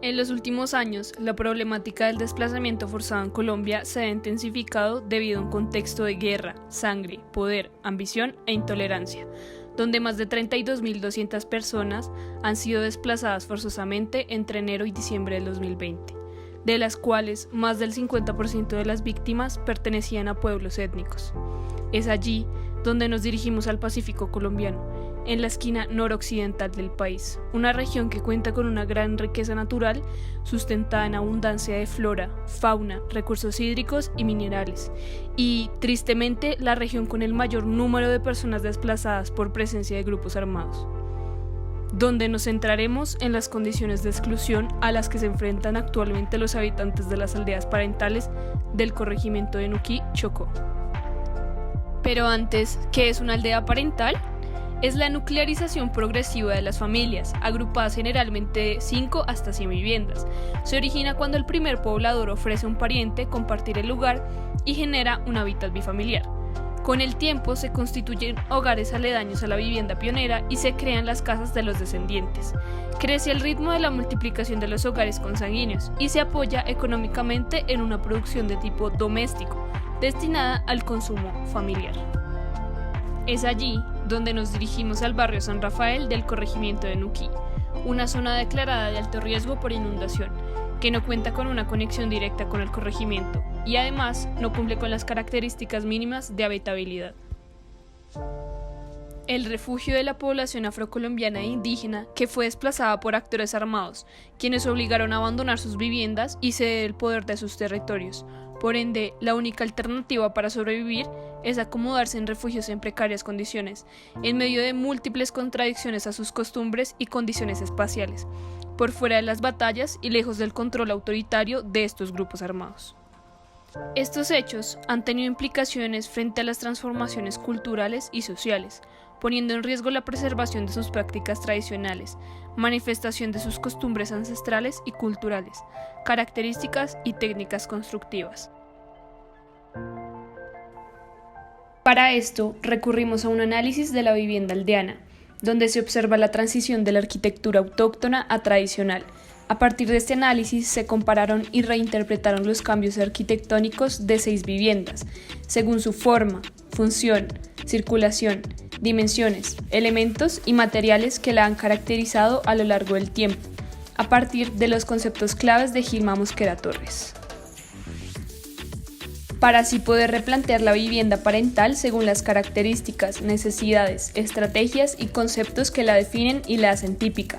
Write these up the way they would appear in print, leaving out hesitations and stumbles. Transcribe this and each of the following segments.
En los últimos años, la problemática del desplazamiento forzado en Colombia se ha intensificado debido a un contexto de guerra, sangre, poder, ambición e intolerancia, donde más de 32.200 personas han sido desplazadas forzosamente entre enero y diciembre del 2020, de las cuales más del 50% de las víctimas pertenecían a pueblos étnicos. Es allí donde nos dirigimos al Pacífico colombiano, en la esquina noroccidental del país, una región que cuenta con una gran riqueza natural sustentada en abundancia de flora, fauna, recursos hídricos y minerales, y, tristemente, la región con el mayor número de personas desplazadas por presencia de grupos armados, donde nos centraremos en las condiciones de exclusión a las que se enfrentan actualmente los habitantes de las aldeas parentales del corregimiento de Nuquí, Chocó. Pero antes, ¿qué es una aldea parental? Es la nuclearización progresiva de las familias, agrupadas generalmente de 5 hasta 100 viviendas. Se origina cuando el primer poblador ofrece a un pariente compartir el lugar y genera un hábitat bifamiliar. Con el tiempo se constituyen hogares aledaños a la vivienda pionera y se crean las casas de los descendientes. Crece el ritmo de la multiplicación de los hogares consanguíneos y se apoya económicamente en una producción de tipo doméstico, destinada al consumo familiar. Es allí donde nos dirigimos al barrio San Rafael del corregimiento de Nuquí, una zona declarada de alto riesgo por inundación, que no cuenta con una conexión directa con el corregimiento y además no cumple con las características mínimas de habitabilidad. El refugio de la población afrocolombiana e indígena que fue desplazada por actores armados, quienes obligaron a abandonar sus viviendas y ceder el poder de sus territorios. Por ende, la única alternativa para sobrevivir es acomodarse en refugios en precarias condiciones, en medio de múltiples contradicciones a sus costumbres y condiciones espaciales, por fuera de las batallas y lejos del control autoritario de estos grupos armados. Estos hechos han tenido implicaciones frente a las transformaciones culturales y sociales, poniendo en riesgo la preservación de sus prácticas tradicionales, manifestación de sus costumbres ancestrales y culturales, características y técnicas constructivas. Para esto, recurrimos a un análisis de la vivienda aldeana, donde se observa la transición de la arquitectura autóctona a tradicional. A partir de este análisis se compararon y reinterpretaron los cambios arquitectónicos de 6 viviendas, según su forma, función, circulación, dimensiones, elementos y materiales que la han caracterizado a lo largo del tiempo, a partir de los conceptos claves de Gilma Mosquera Torres. Para así poder replantear la vivienda parental según las características, necesidades, estrategias y conceptos que la definen y la hacen típica,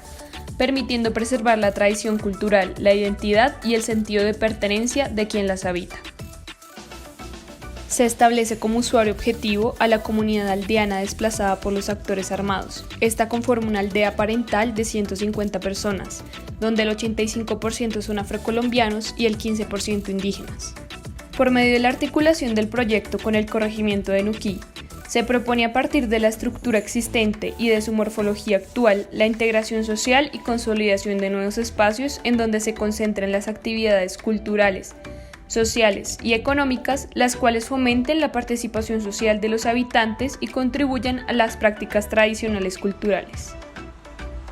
permitiendo preservar la tradición cultural, la identidad y el sentido de pertenencia de quien las habita. Se establece como usuario objetivo a la comunidad aldeana desplazada por los actores armados. Esta conforma una aldea parental de 150 personas, donde el 85% son afrocolombianos y el 15% indígenas. Por medio de la articulación del proyecto con el corregimiento de Nuquí, se propone a partir de la estructura existente y de su morfología actual la integración social y consolidación de nuevos espacios en donde se concentren las actividades culturales, sociales y económicas, las cuales fomenten la participación social de los habitantes y contribuyan a las prácticas tradicionales culturales.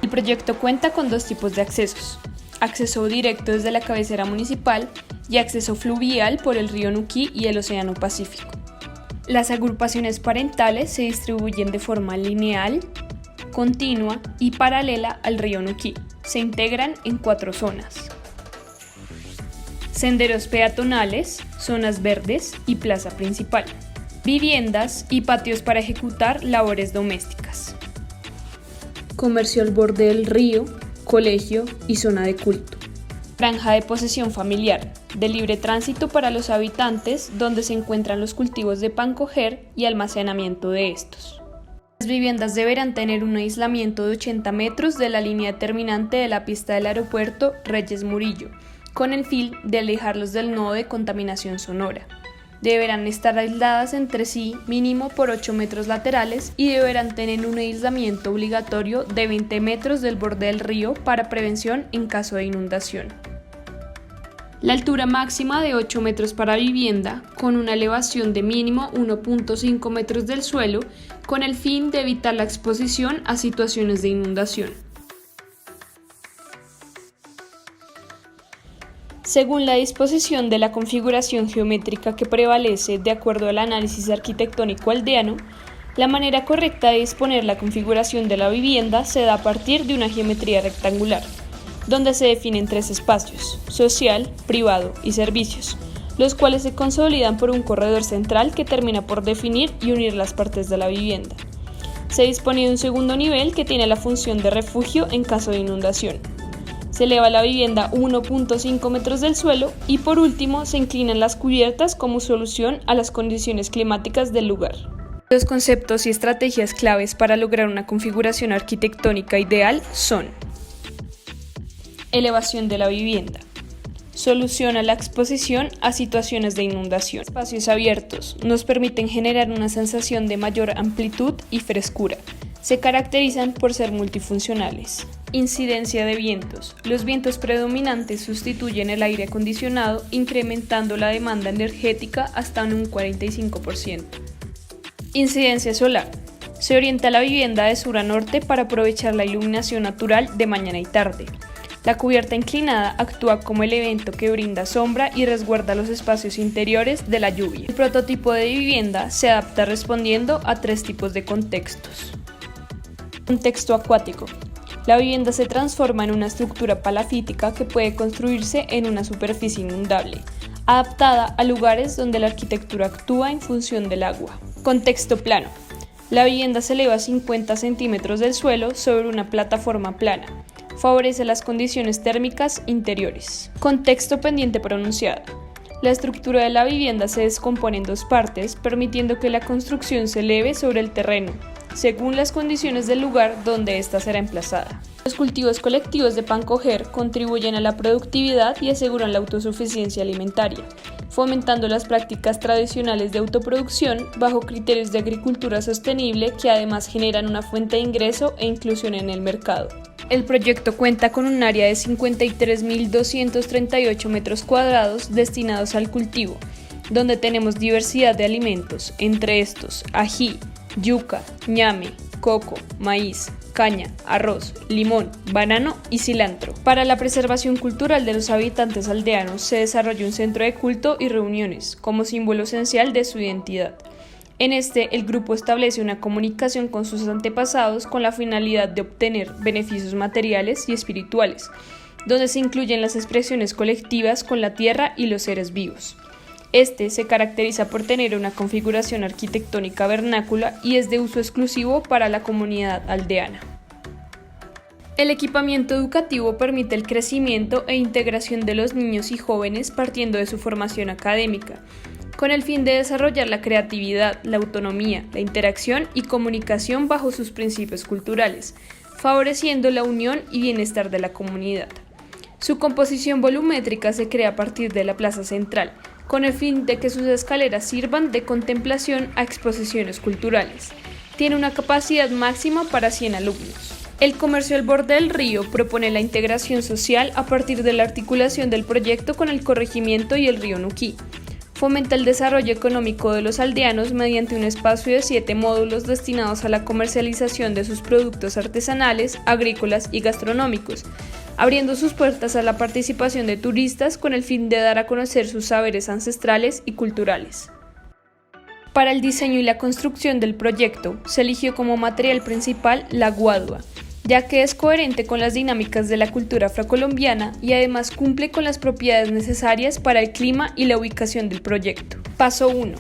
El proyecto cuenta con 2 tipos de accesos: acceso directo desde la cabecera municipal y acceso fluvial por el río Nuquí y el Océano Pacífico. Las agrupaciones parentales se distribuyen de forma lineal, continua y paralela al río Nuquí. Se integran en 4 zonas: senderos peatonales, zonas verdes y plaza principal, viviendas y patios para ejecutar labores domésticas, comercio al borde del río, colegio y zona de culto, franja de posesión familiar, de libre tránsito para los habitantes, donde se encuentran los cultivos de pan coger y almacenamiento de estos. Las viviendas deberán tener un aislamiento de 80 metros de la línea terminante de la pista del aeropuerto Reyes Murillo, con el fin de alejarlos del nodo de contaminación sonora. Deberán estar aisladas entre sí mínimo por 8 metros laterales y deberán tener un aislamiento obligatorio de 20 metros del borde del río para prevención en caso de inundación. La altura máxima de 8 metros para vivienda, con una elevación de mínimo 1.5 metros del suelo, con el fin de evitar la exposición a situaciones de inundación. Según la disposición de la configuración geométrica que prevalece de acuerdo al análisis arquitectónico aldeano, la manera correcta de disponer la configuración de la vivienda se da a partir de una geometría rectangular, donde se definen tres espacios: social, privado y servicios, los cuales se consolidan por un corredor central que termina por definir y unir las partes de la vivienda. Se dispone de un segundo nivel que tiene la función de refugio en caso de inundación. Se eleva la vivienda 1.5 metros del suelo y por último se inclinan las cubiertas como solución a las condiciones climáticas del lugar. Los conceptos y estrategias claves para lograr una configuración arquitectónica ideal son: elevación de la vivienda, solución a la exposición a situaciones de inundación. Espacios abiertos nos permiten generar una sensación de mayor amplitud y frescura. Se caracterizan por ser multifuncionales. Incidencia de vientos. Los vientos predominantes sustituyen el aire acondicionado, incrementando la demanda energética hasta en un 45%. Incidencia solar. Se orienta la vivienda de sur a norte para aprovechar la iluminación natural de mañana y tarde. La cubierta inclinada actúa como elemento que brinda sombra y resguarda los espacios interiores de la lluvia. El prototipo de vivienda se adapta respondiendo a tres tipos de contextos. Contexto acuático. La vivienda se transforma en una estructura palafítica que puede construirse en una superficie inundable, adaptada a lugares donde la arquitectura actúa en función del agua. Contexto plano. La vivienda se eleva 50 centímetros del suelo sobre una plataforma plana. Favorece las condiciones térmicas interiores. Contexto pendiente pronunciado. La estructura de la vivienda se descompone en dos partes, permitiendo que la construcción se eleve sobre el terreno, según las condiciones del lugar donde ésta será emplazada. Los cultivos colectivos de pan coger contribuyen a la productividad y aseguran la autosuficiencia alimentaria, fomentando las prácticas tradicionales de autoproducción bajo criterios de agricultura sostenible que además generan una fuente de ingreso e inclusión en el mercado. El proyecto cuenta con un área de 53.238 metros cuadrados destinados al cultivo, donde tenemos diversidad de alimentos, entre estos ají, yuca, ñame, coco, maíz, caña, arroz, limón, banano y cilantro. Para la preservación cultural de los habitantes aldeanos se desarrolla un centro de culto y reuniones, como símbolo esencial de su identidad. En este, el grupo establece una comunicación con sus antepasados con la finalidad de obtener beneficios materiales y espirituales, donde se incluyen las expresiones colectivas con la tierra y los seres vivos. Este se caracteriza por tener una configuración arquitectónica vernácula y es de uso exclusivo para la comunidad aldeana. El equipamiento educativo permite el crecimiento e integración de los niños y jóvenes partiendo de su formación académica, con el fin de desarrollar la creatividad, la autonomía, la interacción y comunicación bajo sus principios culturales, favoreciendo la unión y bienestar de la comunidad. Su composición volumétrica se crea a partir de la plaza central, con el fin de que sus escaleras sirvan de contemplación a exposiciones culturales. Tiene una capacidad máxima para 100 alumnos. El comercio al borde del río propone la integración social a partir de la articulación del proyecto con el corregimiento y el río Nuquí. Fomenta el desarrollo económico de los aldeanos mediante un espacio de 7 módulos destinados a la comercialización de sus productos artesanales, agrícolas y gastronómicos, abriendo sus puertas a la participación de turistas con el fin de dar a conocer sus saberes ancestrales y culturales. Para el diseño y la construcción del proyecto, se eligió como material principal la guadua, ya que es coherente con las dinámicas de la cultura afrocolombiana y además cumple con las propiedades necesarias para el clima y la ubicación del proyecto. Paso 1.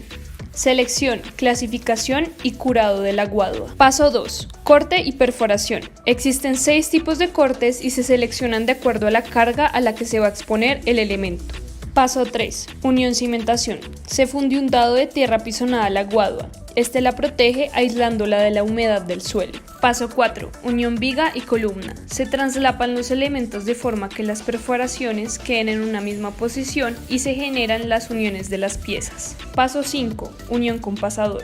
Selección, clasificación y curado de la guadua. Paso 2. Corte y perforación. Existen 6 tipos de cortes y se seleccionan de acuerdo a la carga a la que se va a exponer el elemento. Paso 3. Unión cimentación. Se funde un dado de tierra pisonada a la guadua. Este la protege aislándola de la humedad del suelo. Paso 4. Unión viga y columna. Se traslapan los elementos de forma que las perforaciones queden en una misma posición y se generan las uniones de las piezas. Paso 5. Unión con pasador.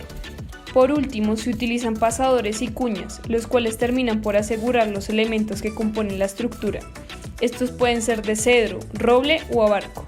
Por último, se utilizan pasadores y cuñas, los cuales terminan por asegurar los elementos que componen la estructura. Estos pueden ser de cedro, roble o abarco.